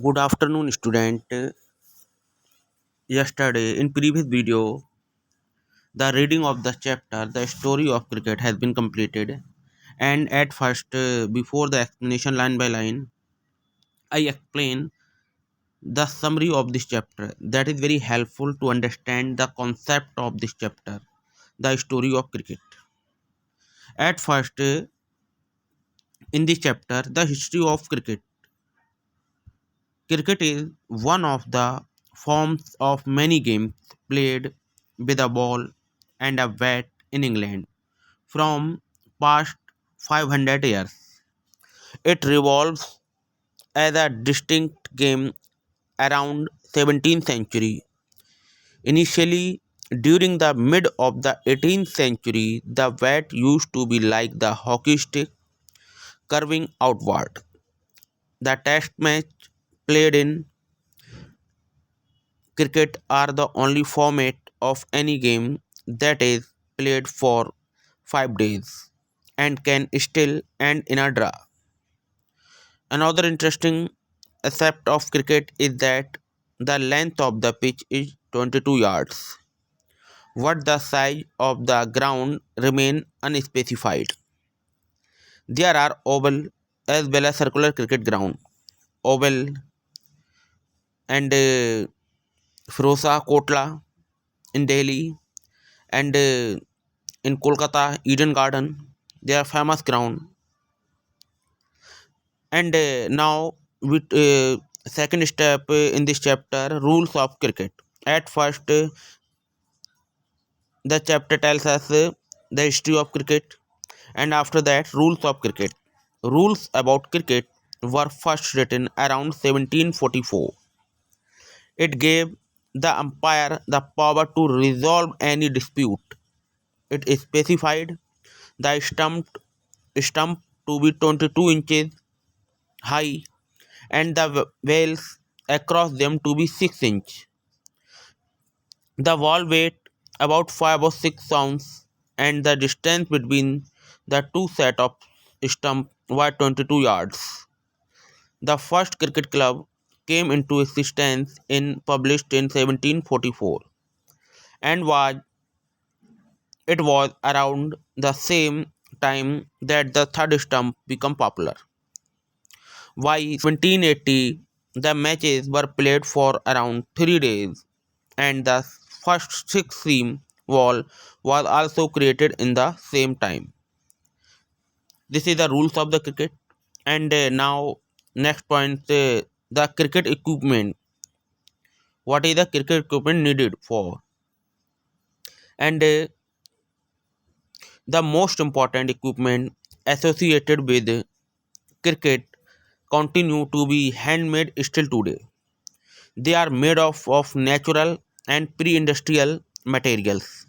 Good afternoon, student. Yesterday, in previous video, the reading of the chapter, the story of cricket, has been completed. And at first, before the explanation line by line, I explain the summary of this chapter. That is very helpful to understand the concept of this chapter, the story of cricket. At first, in this chapter, the history of cricket. Cricket is one of the forms of many games played with a ball and a bat in England from past 500 years. It revolves as a distinct game around 17th century. Initially, during the mid of the 18th century, the bat used to be like the hockey stick curving outward. The test match played in cricket are the only format of any game that is played for 5 days and can still end in a draw. Another interesting aspect of cricket is that the length of the pitch is 22 yards, but the size of the ground remain unspecified. There are oval as well as circular cricket ground. Oval and Firoza Kotla in Delhi and in Kolkata Eden Garden. They are famous ground. And now with second step in this chapter, rules of cricket. At first, the chapter tells us the history of cricket, and after that, rules of cricket. Rules about cricket were first written around 1744. It gave the umpire the power to resolve any dispute. It specified the stump to be 22 inches high and the wales across them to be 6 inch. The wall weight about 5 or 6 ounces and the distance between the two set of stump were 22 yards. The first cricket club came into existence in published in 1744 and it was around the same time that the third stump became popular. By 1780, the matches were played for around 3 days, and the first six seam wall was also created in the same time. This is the rules of the cricket. And now, next point the cricket equipment. What is the cricket equipment needed for? And the most important equipment associated with cricket continue to be handmade still today. They are made of natural and pre-industrial materials.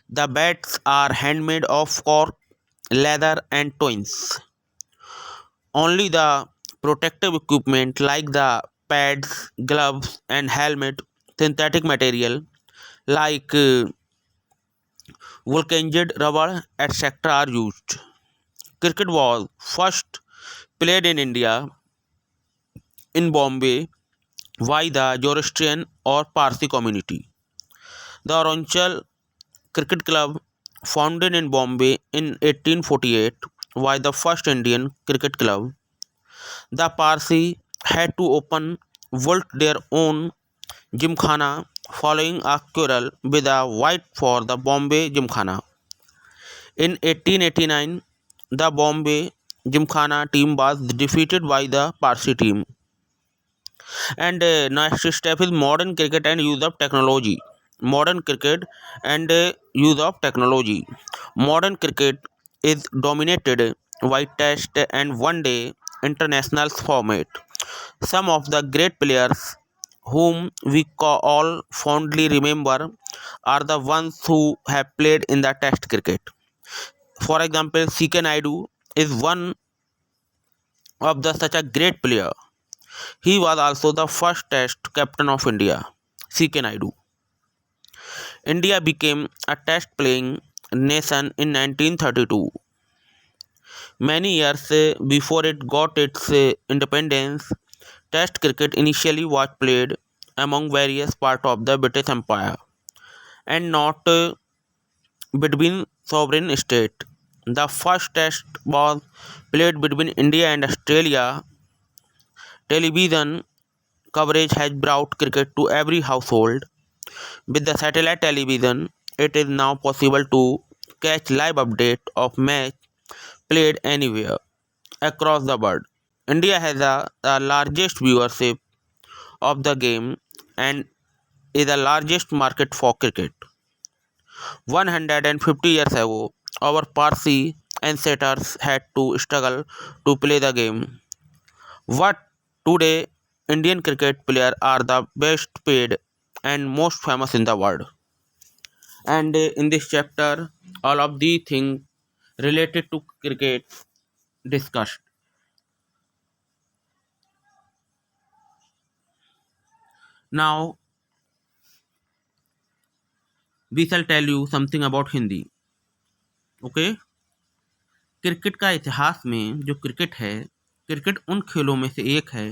The bats are handmade of cork, leather and twins. Only the protective equipment like the pads, gloves and helmet, synthetic material like vulcanized rubber, etc. are used. Cricket was first played in India in Bombay by the Zoroastrian or Parsi community. The Arunachal Cricket Club, founded in Bombay in 1848, was the first Indian cricket club. The Parsi had to build their own gymkhana following a quarrel with the white for the Bombay Gymkhana. In 1889, the Bombay Gymkhana team was defeated by the Parsi team. And next step is modern cricket and use of technology. Modern cricket and use of technology. Modern cricket is dominated by test and one day international format. Some of the great players whom we all fondly remember are the ones who have played in the test cricket. For example, CK Naidu is one of the such a great player. He was also the first test captain of India. CK Naidu. India became a test playing nation in 1932. Many years before it got its independence, Test cricket initially was played among various parts of the British Empire and not between sovereign states. The first test was played between India and Australia. Television coverage has brought cricket to every household. With the satellite television, it is now possible to catch live update of match played anywhere across the world. India has the largest viewership of the game and is the largest market for cricket. 150 years ago, our Parsi ancestors had to struggle to play the game. What today Indian cricket players are the best paid and most famous in the world. And in this chapter, all of the things related to cricket discussed. Now we shall tell you something about Hindi. Okay? Cricket का इतिहास में जो cricket है, cricket उन खेलों में से एक है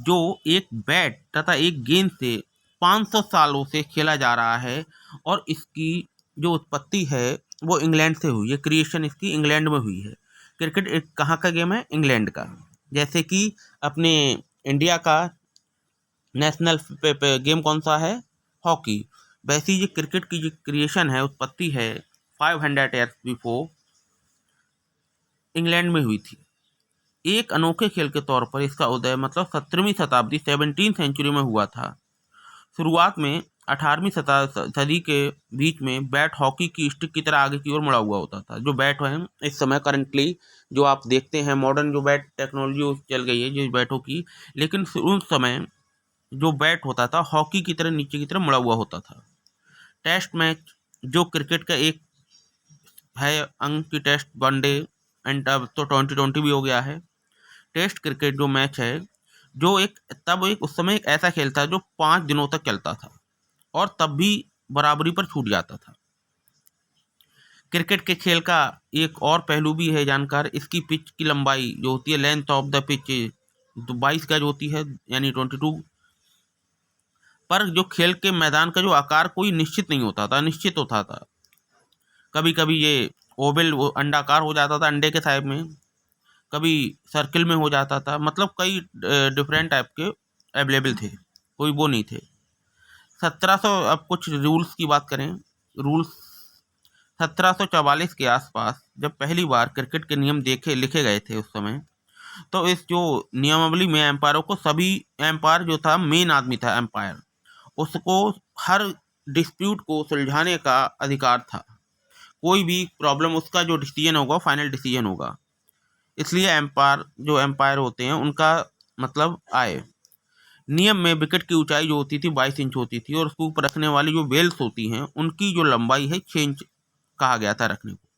जो एक बैट तथा एक गेंद से 500 सालों से खेला जा रहा है और इसकी जो उत्पत्ति है वो इंग्लैंड से हुई है। क्रिएशन इसकी इंग्लैंड में हुई है। क्रिकेट एक कहाँ का गेम है? इंग्लैंड का। जैसे कि अपने इंडिया का नेशनल गेम कौन सा है? हॉकी। वैसे ही क्रिकेट की जो क्रिएशन है, उत्पत्ति है 500 ईयर्स बिफोर इंग्लैंड में हुई थी। एक अनोखे खेल के तौर पर इसका उदय मतलब 17वीं शताब्दी 17th सेंचुरी में हुआ था। शुरुआत में 18वीं सदी के बीच में बैट हॉकी की स्टिक की तरह आगे की ओर मुड़ा हुआ होता था। जो बैट है इस समय करंटली जो आप देखते हैं मॉडर्न जो बैट टेक्नोलॉजी चल गई है जो बैटों की, लेकिन उस समय जो बैट होता था हॉकी की तरह नीचे की तरफ मुड़ा हुआ होता था। टेस्ट मैच जो क्रिकेट का एक है अंग की टेस्ट वनडे एंड अब तो 2020 भी हो गया है। टेस्ट क्रिकेट जो मैच है जो एक उस समय एक ऐसा खेल था जो 5 दिनों तक चलता था और तब भी बराबरी पर छूट जाता था। क्रिकेट के खेल का एक और पहलू भी है जानकार, इसकी पिच की लंबाई जो होती है लेंथ ऑफ द पिच 22 गज होती है यानी 22। पर जो खेल के मैदान का जो आकार कोई निश्चित नहीं होता था, अनिश्चित होता था। कभी कभी ये ओवल अंडाकार हो जाता था अंडे के साइड में, कभी सर्किल में हो जाता था, मतलब कई डिफरेंट टाइप के अवेलेबल थे, कोई वो नहीं थे। 1700 अब कुछ रूल्स की बात करें। रूल्स 1744 के आसपास जब पहली बार क्रिकेट के नियम लिखे गए थे उस समय, तो इस जो नियमावली में एम्पायरों को सभी एम्पायर जो था मेन आदमी था एम्पायर, उसको हर डिस्प्यूट को सुलझाने का अधिकार था। कोई भी प्रॉब्लम उसका जो डिसीजन होगा फाइनल डिसीजन होगा। इसलिए एम्पायर होते हैं उनका मतलब आए। नियम में विकेट की ऊंचाई जो होती थी 22 इंच होती थी और उसके ऊपर रखने वाली जो बेल्स होती हैं उनकी जो लंबाई है 6 इंच कहा गया था रखने को।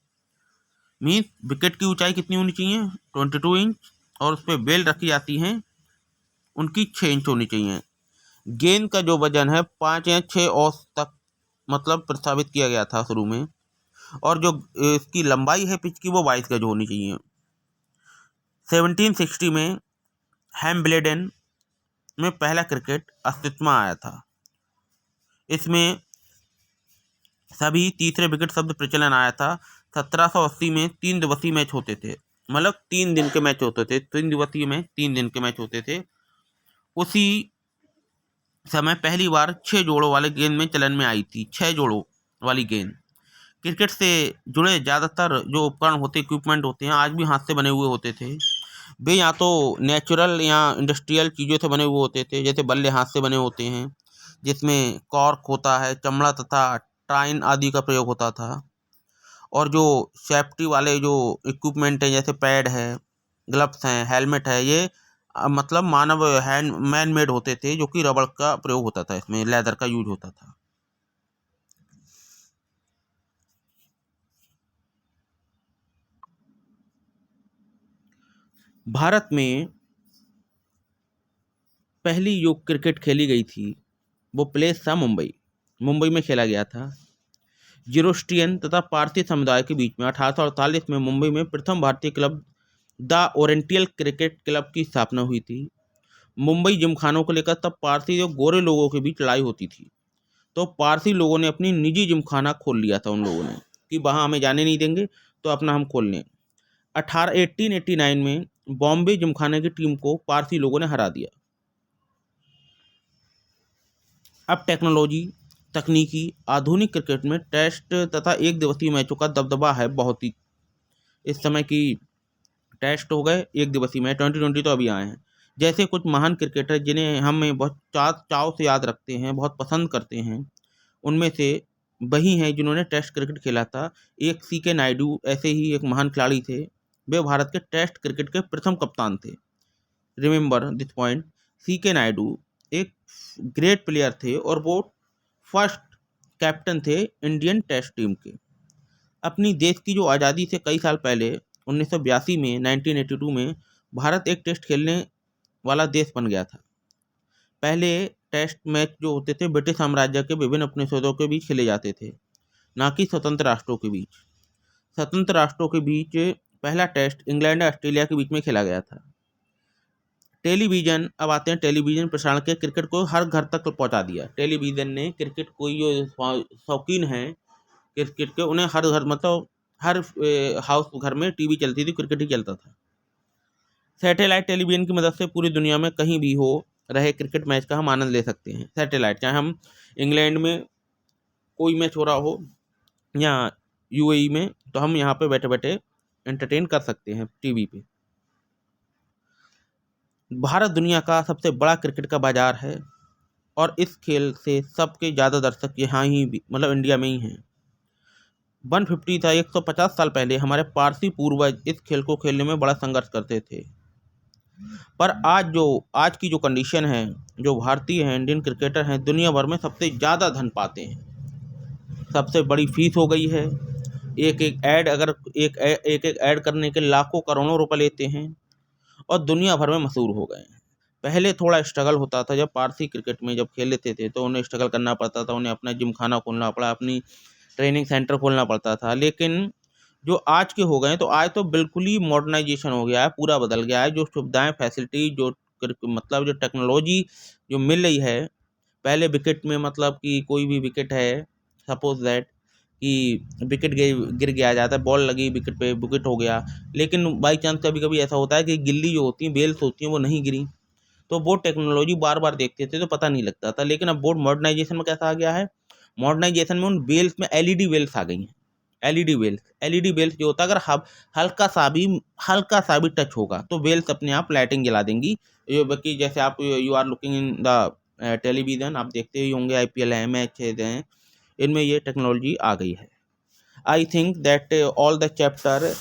मीन्स विकेट की ऊंचाई कितनी होनी चाहिए? 22 इंच और उस पर बेल रखी जाती हैं उनकी 6 इंच होनी चाहिए। गेंद का जो वजन है 5 या 6 औंस तक मतलब प्रस्तावित किया गया था शुरू में, और जो इसकी लंबाई है पिच की वो 22 गज होनी चाहिए। 1760 में हैम्ब्लेडन में पहला क्रिकेट अस्तित्व में आया था। इसमें सभी तीसरे विकेट शब्द प्रचलन आया था। 1780 में 3 दिवसीय मैच होते थे, मतलब 3 दिन के मैच होते थे। 3 दिवसीय में 3 दिन के मैच होते थे। उसी समय पहली बार 6 जोड़ों वाले गेंद में चलन में आई थी। 6 जोड़ों वाली गेंद। क्रिकेट से जुड़े ज़्यादातर जो उपकरण होते इक्विपमेंट होते हैं आज भी हाथ से बने हुए होते थे। वे या तो नेचुरल या इंडस्ट्रियल चीज़ों से बने हुए होते थे, जैसे बल्ले हाथ से बने होते हैं जिसमें कॉर्क होता है, चमड़ा तथा टाइन आदि का प्रयोग होता था। और जो सेफ्टी वाले जो इक्विपमेंट हैं जैसे पैड है, ग्लव्स हैं, हेलमेट है, ये मतलब मानव मैन मेड होते थे जो कि रबड़ का प्रयोग होता था, इसमें लेदर का यूज होता था। भारत में पहली जो क्रिकेट खेली गई थी वो प्लेस था मुंबई में खेला गया था। ज़ोरोस्ट्रियन तथा पारसी समुदाय के बीच में 1848 में मुंबई में प्रथम भारतीय club the oriental cricket club की स्थापना हुई थी। मुंबई जिमखानों को लेकर तब पारसी और गोरे लोगों के बीच लड़ाई होती थी। तो पारसी लोगों ने अपनी निजी जिमखाना खोल लिया था उन लोगों ने कि वहाँ हमें जाने नहीं देंगे, तो अपना हम खोल लें। 1889 में बॉम्बे जिमखाने की टीम को पारसी लोगों ने हरा दिया। अब टेक्नोलॉजी, तकनीकी, आधुनिक क्रिकेट में टेस्ट तथा एक दिवसीय मैचों का दबदबा है बहुत ही। इस समय की टेस्ट हो गए, एक दिवसीय मैच, 2020 तो अभी आए हैं। जैसे कुछ महान क्रिकेटर जिन्हें हम बहुत चाव से याद रखते हैं, बहुत पसंद करते हैं, उनमें से वही हैं जिन्होंने टेस्ट क्रिकेट खेला था। एक सीके नायडू ऐसे ही एक महान खिलाड़ी थे। वे भारत के टेस्ट क्रिकेट के प्रथम कप्तान थे। Remember this point. CK Naidu एक ग्रेट प्लेयर थे और वो फर्स्ट कैप्टन थे इंडियन टेस्ट टीम के। अपनी देश की जो आज़ादी से कई साल पहले 1982 में 1982 में भारत एक टेस्ट खेलने वाला देश बन गया था। पहले टेस्ट मैच जो होते थे ब्रिटिश साम्राज्य के विभिन्न उपनिषदों के बीच खेले जाते थे, ना कि स्वतंत्र राष्ट्रों के बीच। स्वतंत्र राष्ट्रों के बीच पहला टेस्ट इंग्लैंड और ऑस्ट्रेलिया के बीच में खेला गया था। टेलीविज़न, अब आते हैं टेलीविज़न प्रसारण के, क्रिकेट को हर घर तक पहुंचा दिया। टेलीविज़न ने क्रिकेट को, जो शौकीन हैं क्रिकेट के, उन्हें हर घर, मतलब हर हाउस घर में टीवी चलती थी, क्रिकेट ही चलता था। सैटेलाइट टेलीविज़न की मदद से पूरी दुनिया में कहीं भी हो रहे क्रिकेट मैच का हम आनंद ले सकते हैं। सैटेलाइट, चाहे हम इंग्लैंड में कोई मैच हो रहा हो या यूएई में, तो हम यहाँ पे बैठे बैठे एंटरटेन कर सकते हैं टीवी पे। भारत दुनिया का सबसे बड़ा क्रिकेट का बाजार है और इस खेल से सबके ज़्यादा दर्शक यहाँ ही भी, मतलब इंडिया में ही हैं। 150 था, 150 साल पहले हमारे पारसी पूर्वज इस खेल को खेलने में बड़ा संघर्ष करते थे। पर आज की जो कंडीशन है, जो भारतीय हैं, इंडियन क्रिकेटर हैं, दुनिया भर में सबसे ज़्यादा धन पाते हैं। सबसे बड़ी फीस हो गई है। एक एक ऐड करने के लाखों करोड़ों रुपए लेते हैं और दुनिया भर में मशहूर हो गए हैं। पहले थोड़ा स्ट्रगल होता था, जब पारसी क्रिकेट में जब खेल लेते थे तो उन्हें स्ट्रगल करना पड़ता था, उन्हें अपना जिमखाना खोलना पड़ा, अपनी ट्रेनिंग सेंटर खोलना पड़ता था। लेकिन जो आज के हो गए हैं, तो आज तो बिल्कुल ही मॉडर्नाइजेशन हो गया है, पूरा बदल गया है। जो सुविधाएं, फैसिलिटी, जो मतलब जो टेक्नोलॉजी जो मिल रही है। पहले विकेट में, मतलब कि कोई भी विकेट है, सपोज दैट कि विकेट गिर गया, जाता है बॉल लगी विकेट पे, विकेट हो गया। लेकिन बाई चांस कभी कभी ऐसा होता है कि गिल्ली जो होती है, बेल्स होती हैं, वो नहीं गिरी, तो वो टेक्नोलॉजी बार बार देखते थे तो पता नहीं लगता था। लेकिन अब बोर्ड मॉडर्नाइजेशन में कैसा आ गया है, मॉडर्नाइजेशन में उन बेल्स में एलईडी बेल्स आ गई हैं। एलईडी बेल्स जो होता है, अगर हल्का सा भी टच होगा तो बेल्स अपने आप लाइटिंग जला देंगी। ये बाकी जैसे आप you are looking in the television, आप देखते ही होंगे, आईपीएल है, मैच हैं, इनमें ये टेक्नोलॉजी आ गई है। I think that all the chapter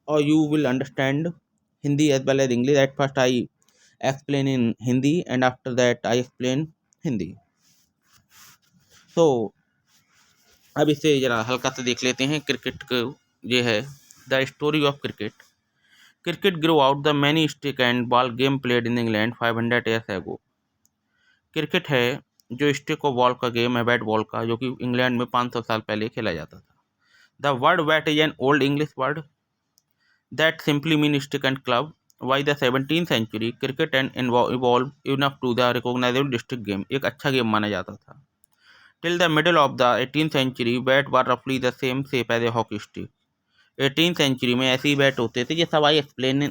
or you will understand Hindi as well as English. At first I explain in Hindi and after that I explain Hindi. So अब इसे जरा हल्का सा देख लेते हैं क्रिकेट को। ये है the story of cricket. Cricket grow out the many stick and ball game played in England 500 years ago। Cricket है जो स्टिक और बॉल का गेम है, बैट बॉल का, जो कि इंग्लैंड में 500 साल पहले खेला जाता था। The word bat is an old English word that simply mean stick and club. By the 17th century, cricket and evolved enough to the recognizable district game, एक अच्छा गेम माना जाता था। Till the middle of the 18th century, bat were roughly the same shape as a hockey stick। 18th century में ऐसे ही bat होते थे, जैसा भाई एक्सप्लेन,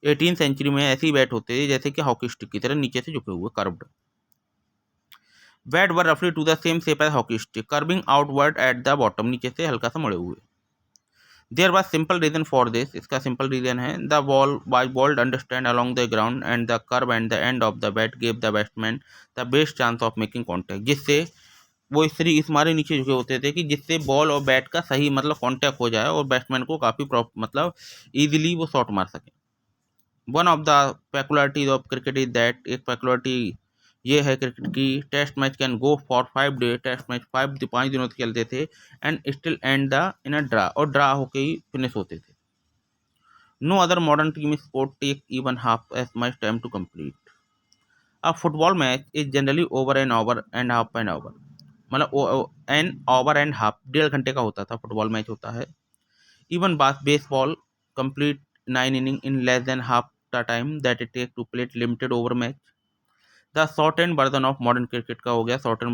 18th century में ऐसे ही बैट होते थे जैसे कि हॉकी स्टिक की तरह नीचे से झुके हुए, कर्व्ड। बैट वर रफली to the same shape as hockey stick, curving outward at the bottom, नीचे से हल्का सा मुड़े हुए। There was simple reason for this। इसका सिंपल रीजन है, the ball was bowled understand along the ground and the curve and the end of the bat gave the batsman the best chance of making contact। जिससे वो इस मारे नीचे झुके होते थे कि जिससे बॉल और बैट का सही, मतलब कांटेक्ट हो जाए और बैट्समैन को काफ़ी मतलब इजीली वो शॉट मार सके। One of the peculiarities of cricket is that, एक पेकुलरिटी ये है क्रिकेट की, test match can go for 5 days। Test match 5 दिनों तक चलते थे and still end the in a draw, और ड्रा होके ही फिनिश होते थे। No other modern team sport take even half as much time to complete. A football match is generally over and over and half and over, मतलब an over and half, 1.5 घंटे का होता था football match होता है। Even baseball complete 9 innings in less than half the time that it take to play limited over match. The shorten version of modern cricket का हो गया शॉर्टेन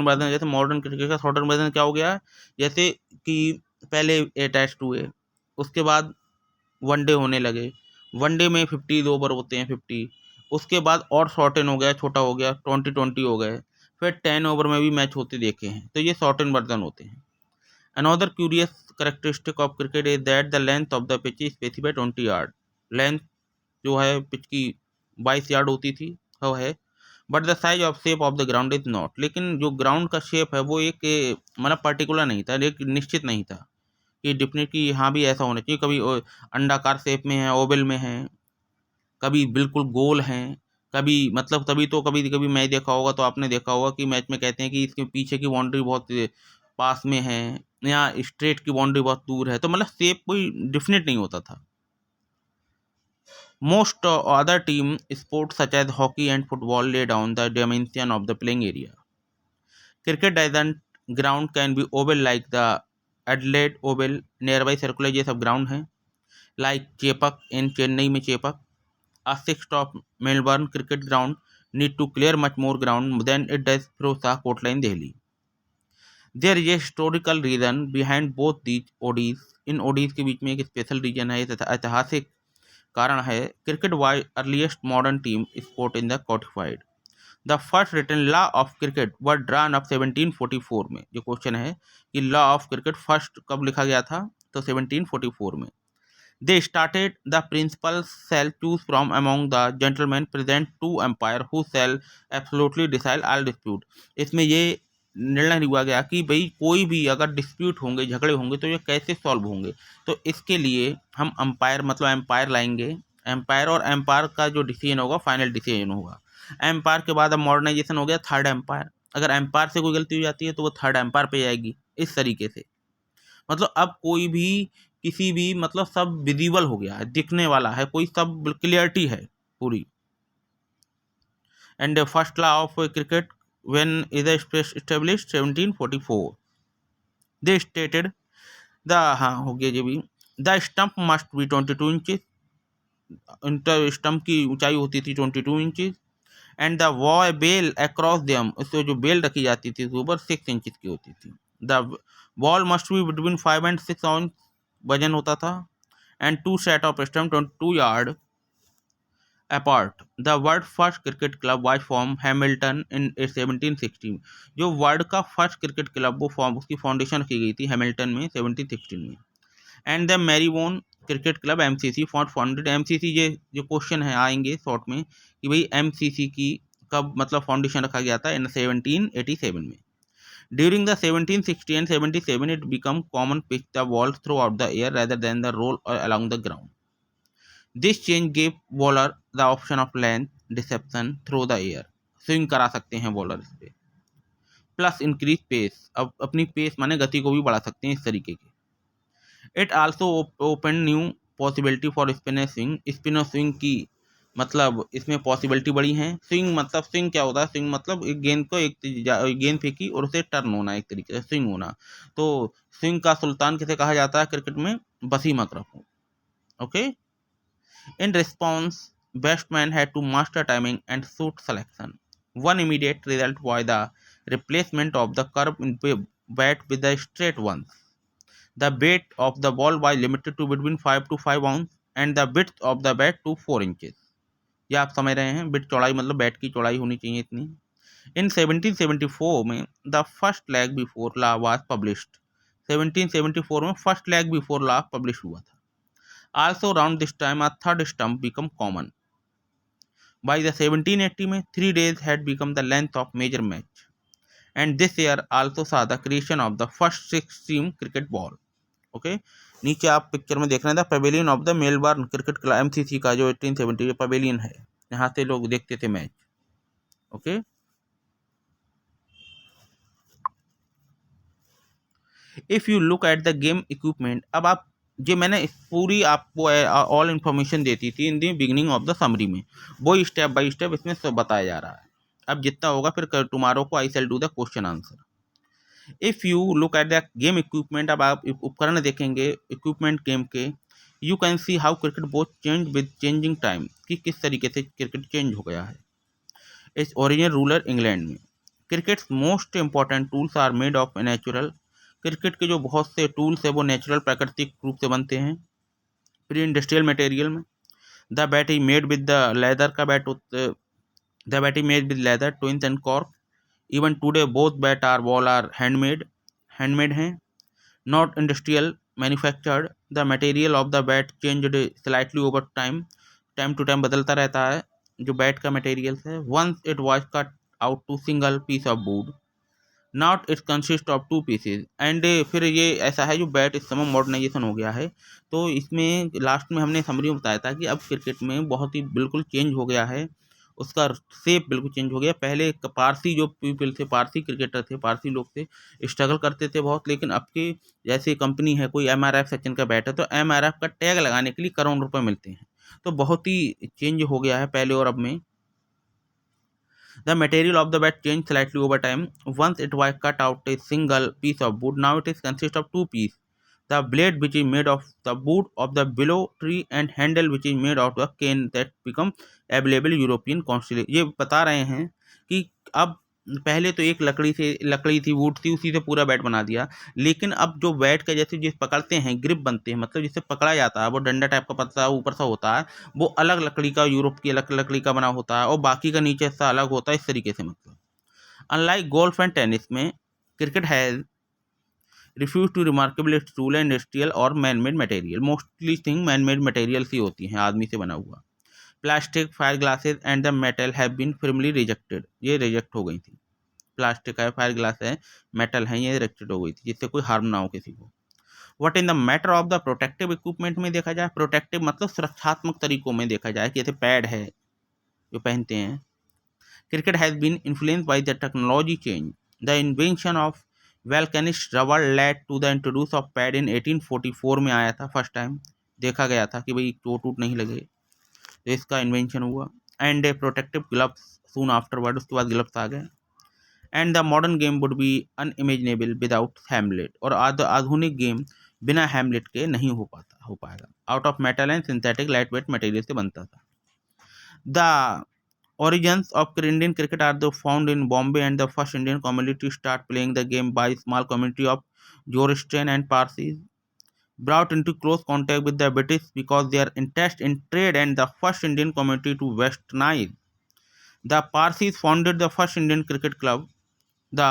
वर्जन जैसे मॉडर्न क्रिकेट का शॉर्टेन वर्जन क्या हो गया, जैसे कि पहले टेस्ट हुए, उसके बाद वनडे होने लगे, वनडे में 50 ओवर होते हैं 50, उसके बाद और शॉर्टेन हो गया, छोटा हो गया 20 हो गए, फिर 10 ओवर में भी मैच होते देखे हैं, तो ये शॉर्टेन वर्जन होते हैं। Another curious characteristic of cricket is that the length of the pitch is specified 20 yard. Length जो है पिच की 22 यार्ड होती थी वो है, but the size of shape of the ground is not. लेकिन जो ग्राउंड का शेप है वो एक मतलब पर्टिकुलर नहीं था, एक निश्चित नहीं था कि डिफिनेट कि यहाँ भी ऐसा होना चाहिए, कभी अंडाकार शेप में है, ओवल में है, कभी बिल्कुल गोल हैं, कभी मतलब तभी तो कभी कभी मैच देखा होगा तो आपने देखा होगा कि मैच में कहते हैं कि इसके पीछे की बाउंड्री बहुत पास में है या स्ट्रेट की बाउंड्री बहुत दूर है, तो मतलब शेप कोई डिफिनेट नहीं होता था। Most other team sports such as hockey and football lay down the dimension of the playing area. Cricket डाइजेंट ground can be oval like the Adelaide Oval, near by circular ये सब ground हैं, like Chepauk इन चेन्नई में Chepauk. A sixth of Melbourne cricket ground need to clear much more ground than it does Firoz Shah Kotla in Delhi. There is a historical reason behind both these ODs. In ODs के बीच में एक special reason है, ऐतिहासिक कारण है। Cricket was earliest modern team sport in the codified. The first written law of cricket were drawn up 1744 में। जो question है कि लॉ ऑफ क्रिकेट फर्स्ट कब लिखा गया था, तो 1744 में। They started the principals shall choose from among the gentlemen present two umpire who shall absolutely decide all dispute। इसमें ये निर्णय हुआ गया कि भाई कोई भी अगर डिस्प्यूट होंगे, झगड़े होंगे, तो ये कैसे सॉल्व होंगे, तो इसके लिए हम अंपायर मतलब एम्पायर लाएंगे। एम्पायर और एम्पायर का जो डिसीजन होगा फाइनल डिसीजन होगा। एम्पायर के बाद अब मॉडर्नाइजेशन हो गया थर्ड एम्पायर। अगर एम्पायर से कोई गलती हो जाती है तो वो थर्ड एम्पायर पे जाएगी, इस तरीके से। मतलब अब कोई भी किसी भी मतलब सब विजिबल हो गया है, दिखने वाला है, कोई सब क्लियरिटी है पूरी। And first law of cricket when is established 1744। They stated the हाँ हो गया ये भी, the stump must be 22 inches. Inter stump की ऊंचाई होती थी 22 इंचेस। एंड द वॉय बेल अक्रॉस देम, उससे जो बेल रखी जाती थी ऊपर 6 इंचेस की होती थी। The ball must be between 5 and 6 ounce वजन होता था। And two set of stump 22 yard apart. The world first cricket club was form Hamilton in 1716। जो वर्ल्ड का फर्स्ट क्रिकेट क्लब वो फॉर्म उसकी फाउंडेशन की गई थी हैमिल्टन में 1716 में। And the Marylebone cricket club MCC founded. MCC ये जो क्वेश्चन है आएंगे शॉर्ट में कि भाई एमसीसी की कब मतलब फाउंडेशन रखा गया था, इन 1787 में। During the 1760 and 77, it became common pitch the ball throughout the air rather than the roll along the ground. This change gave bowler the option of length deception through the air. Swing करा सकते हैं bowler इस पे, plus increase pace, अब अपनी pace माने गति को भी बढ़ा सकते हैं इस तरीके के। It also open new possibility for spinner swing. Spinner swing की मतलब इसमें पॉसिबिलिटी बड़ी हैं। स्विंग मतलब स्विंग क्या होता है, स्विंग मतलब एक गेंद को एक गेंद फेंकी और उसे टर्न होना, एक तरीके से स्विंग होना। तो स्विंग का सुल्तान किसे कहा जाता है क्रिकेट में, वसीम अकरम को। Okay, in response batsman had to master timing and shot selection. One immediate result was the replacement of the curve in bat with the straight ones. The weight of the ball was limited to between 5 to 5 ounce and the width of the bat to 4 inches। ये आप समझ रहे हैं, bit चौड़ाई मतलब bat की चौड़ाई होनी चाहिए इतनी। इन 1774 में the first lag before law was published. 1774 में first lag before law publish हुआ था। Also around this time a third stump become common. By the 1780 में 3 days had become the length of major match and this year also saw the creation of the first 6-team cricket ball। Okay, नीचे आप picture में देख रहे हैं pavilion of the Melbourne cricket club MCC का जो 1870 pavilion है, यहाँ से लोग देखते थे match. Okay, if you look at the game equipment, अब आप जो मैंने इस पूरी आपको ऑल इन्फॉर्मेशन देती थी in the beginning of the summary में, वो स्टेप बाय स्टेप इसमें सब बताया जा रहा है। अब जितना होगा फिर टुमारो को I shall do the question answer. If you look at the game equipment, अब आप उपकरण देखेंगे इक्विपमेंट गेम के, you can see how cricket both change with changing time, कि किस तरीके से क्रिकेट चेंज हो गया है। इस ओरिजिनल रूलर इंग्लैंड में cricket's most important tools are made of natural, cricket के जो बहुत से टूल्स है वो नेचुरल प्राकृतिक रूप से बनते हैं। प्री इंडस्ट्रियल मटेरियल में the bat is made with the leather का bat, the bat is made with leather twines and cork. Even today both bat are ball are handmade हैं, not industrial manufactured. The material of the bat changed slightly over time to time बदलता रहता है जो bat का material है। Once it was cut out to single piece of wood, not it consist of to pieces. And फिर ये ऐसा है जो बैट इस समय मॉडर्नाइजेशन हो गया है। तो इसमें लास्ट में हमने समरी में बताया था कि अब क्रिकेट में बहुत ही बिल्कुल चेंज हो गया है, उसका शेप बिल्कुल चेंज हो गया। पहले पारसी जो पीपल थे, पारसी क्रिकेटर थे, पारसी लोग थे, स्ट्रगल करते थे बहुत, लेकिन अब की जैसे कंपनी है कोई MRF सचिन का बैट है तो MRF का टैग लगाने के लिए करोड़ रुपए मिलते हैं। तो बहुत ही चेंज हो गया है पहले और अब में। The material of the bat changed slightly over time. Once it was cut out a single piece of wood, now it is consists of two pieces. The blade which is made of the wood of the willow tree and handle which is made out of cane that become available European constantly। ये बता रहे हैं कि अब पहले तो एक लकड़ी थी, वुड थी, उसी से पूरा बैट बना दिया। लेकिन अब जो बैट का जैसे जिस पकड़ते हैं ग्रिप बनते हैं, मतलब जिससे पकड़ा जाता है, वो डंडा टाइप का पतला ऊपर सा होता है, वो अलग लकड़ी का, यूरोप की अलग लकड़ी का बना होता है और बाकी का नीचे से अलग होता है, इस तरीके से। मतलब अनलाइक गोल्फ एंड टेनिस में cricket has refuse to remarkable its tool and industrial और man made material. Mostly thing man made materials ही होती हैं, आदमी से बना हुआ। Plastic, fire glasses and the metal have been firmly rejected, ये रिजेक्ट हो गई थी। प्लास्टिक है, फायर ग्लास है, मेटल है, ये रिजेक्टेड हो गई थी जिससे कोई हार्म ना हो किसी को। What in the matter of the protective equipment में देखा जाए, प्रोटेक्टिव मतलब सुरक्षात्मक तरीकों में देखा जाए कि जैसे पैड है जो पहनते हैं, cricket has been influenced by the technology change. The invention of vulcanised rubber led to the introduce of pad in 1844 में आया था फर्स्ट टाइम, देखा गया था कि भाई चोट नहीं लगे, तो इसका इन्वेंशन हुआ। And protective gloves soon afterward, उसके बाद ग्लव्स आ गए। And the modern game would be unimaginable without Hamlet, और आधुनिक गेम बिना हैमलेट के नहीं हो पाएगा। Out of metal and synthetic light weight material से बनता था। The origins of Indian cricket are found in Bombay, and the first Indian community to start playing the game by small community of Zoroastrian and Parsis, brought into close contact with the British because their interest in trade, and the first Indian community to West Nile. The Parsis founded the first Indian cricket club, the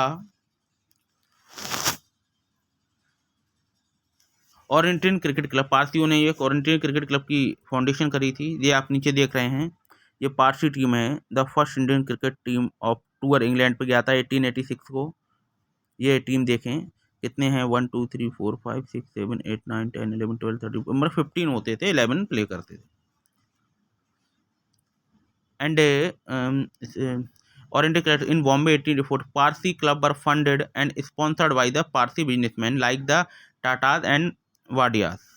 oriental cricket club. पारसियों ने एक oriental cricket club की foundation करी थी, ये आप नीचे देख रहे हैं, ये पारसी टीम है। The first Indian cricket team of tour England पे गया था 1886 को। ये टीम देखें कितने हैं, 1 2 3 4 5 6 7 8 9 10 11 12 13, मतलब 15 होते थे, 11 प्ले करते थे। And oriental cricket in Bombay 1884, Parsi club were funded and sponsored by the Parsi businessman like the Tatas and Wadias.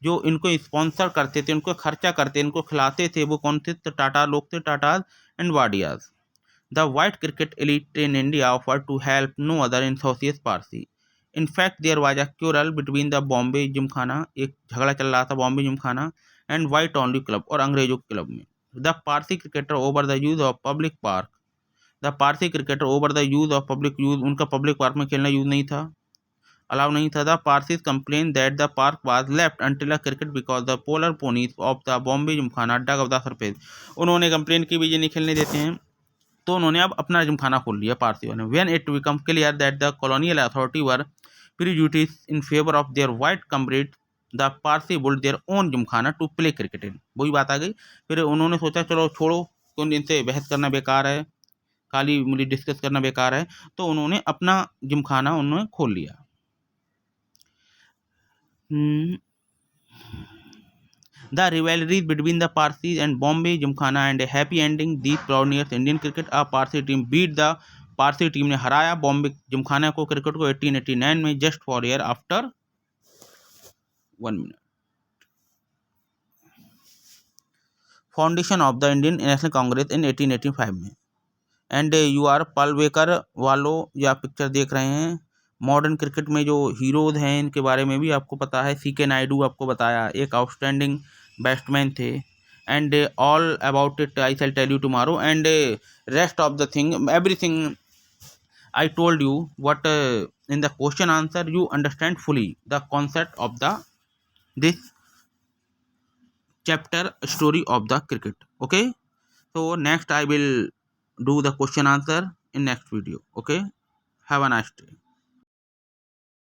जो इनको स्पॉन्सर करते थे, उनको खर्चा करते, इनको खिलाते थे, वो कौन थे? तो टाटा लोग थे, Tatas and Wadias. The white cricket elite in India offer to help no other in सोसियस Parsi. In fact there was a quarrel between the Bombay Gymkhana, एक झगड़ा चल रहा था Bombay Gymkhana and white only club, और अंग्रेजों के क्लब में। The Parsi cricketer over the use of public park, the Parsi cricketer over the use of public use, उनका पब्लिक पार्क में खेलना यूज नहीं था, अलाउ नहीं था। The Parsis complain that the park was left until a cricket because the polo ponies of the Bombay gymkhana dug of the surface. उन्होंने complain की भी ये नहीं खेलने देते हैं, तो उन्होंने अब अपना जिमखाना खोल लिया पारसियों ने। When it become clear that the colonial authority were prejudice in favour of their white comrade, the Parsi built their own gymkhana to play cricket in. वही बात आ गई, फिर उन्होंने सोचा चलो छोड़ो, क्यों इनसे बहस करना बेकार है, खाली मुझे डिस्कस करना बेकार है, तो उन्होंने अपना जिमखाना उन्होंने खोल लिया। The rivalries between the Parsis and Bombay Gymkhana and a happy ending. These pioneers Indian cricket, a Parsi team beat the Parsi team ने हराया बॉम्बे जिमखाना को क्रिकेट को 1889 में, just for year after 1 minute. Foundation of the Indian National Congress in 1885 में। And you are पलवेकर वालों, या picture देख रहे हैं, मॉडर्न क्रिकेट में जो हीरोज हैं इनके बारे में भी आपको पता है। CK नायडू आपको बताया, एक आउटस्टैंडिंग बैट्समैन थे। And all about it I shall tell you tomorrow, and rest of the thing everything I told you what in the question answer you understand fully the concept of the this chapter story of the cricket. Okay, so next I will do the question answer in next video. Okay, have a nice day.